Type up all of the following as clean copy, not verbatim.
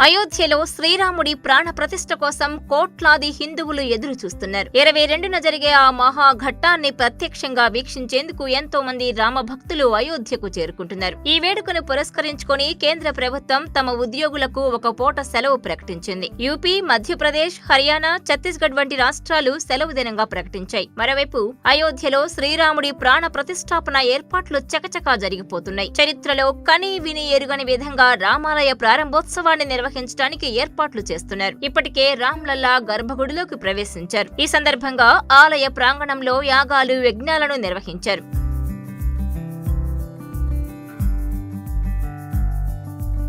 అయోధ్యలో శ్రీరాముడి ప్రాణ ప్రతిష్ఠ కోసం కోట్లాది హిందువులు ఎదురు చూస్తున్నారు. 22న జరిగే ఆ మహా ఘట్టాన్ని ప్రత్యక్షంగా వీక్షించేందుకు ఎంతో మంది రామ భక్తులు అయోధ్యకు చేరుకుంటున్నారు. ఈ వేడుకను పురస్కరించుకొని కేంద్ర ప్రభుత్వం తమ ఉద్యోగులకు ఒక పూట సెలవు ప్రకటించింది. యూపీ, మధ్యప్రదేశ్, హర్యానా, ఛత్తీస్గఢ్ వంటి రాష్ట్రాలు సెలవు దినంగా ప్రకటించాయి. మరోవైపు అయోధ్యలో శ్రీరాముడి ప్రాణ ప్రతిష్ఠాపన ఏర్పాట్లు చకచకా జరిగిపోతున్నాయి. చరిత్రలో కని విని ఎరుగని విధంగా రామాలయ ప్రారంభోత్సవాన్ని నిర్వహించడానికి ఏర్పాట్లు చేస్తున్నారు. ఇప్పటికే రామ్లల్లా గర్భగుడిలోకి ప్రవేశించారు. ఈ సందర్భంగా ఆలయ ప్రాంగణంలో యాగాలు, యజ్ఞాలను నిర్వహించారు.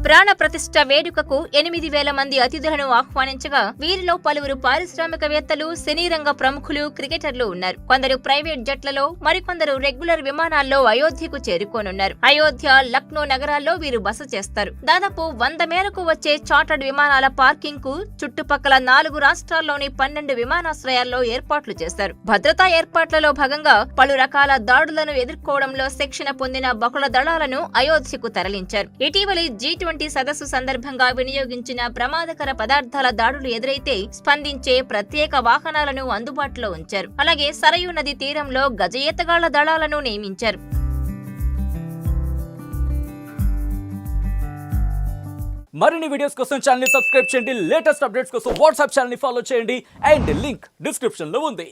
ప్రాణ ప్రతిష్ఠ వేడుకకు 8,000 మంది అతిథులను ఆహ్వానించగా వీరిలో పలువురు పారిశ్రామికవేత్తలు, సినీ రంగ ప్రముఖులు, క్రికెటర్లు ఉన్నారు. కొందరు ప్రైవేట్ జట్లలో, మరికొందరు రెగ్యులర్ విమానాల్లో అయోధ్యకు చేరుకోనున్నారు. అయోధ్య, లక్నో నగరాల్లో వీరు బస చేస్తారు. దాదాపు 100 మేరకు వచ్చే చార్టర్డ్ విమానాల పార్కింగ్ కు చుట్టుపక్కల 4 రాష్ట్రాల్లోని 12 విమానాశ్రయాల్లో ఏర్పాట్లు చేశారు. భద్రతా ఏర్పాట్లలో భాగంగా పలు రకాల దాడులను ఎదుర్కోవడంలో శిక్షణ పొందిన బహుళ దళాలను అయోధ్యకు తరలించారు. ఇటీవలి G20 సదస్సు సందర్భంగా వినియోగించిన ప్రమాదకర పదార్థాల దాడులు ఎదురైతే స్పందించే ప్రత్యేక వాహనాలను అందుబాటులో ఉంచారు. అలాగే సరయూ నది తీరంలో గజ ఈతగాళ్ల దళాలను నియమించారు. మరిన్ని వీడియోస్ కోసం ఛానల్ ని సబ్స్క్రైబ్ చేయండి. లేటెస్ట్ అప్డేట్స్ కోసం వాట్సాప్ ఛానల్ ని ఫాలో చేయండి. అండ్ లింక్ డిస్క్రిప్షన్ లో ఉంది.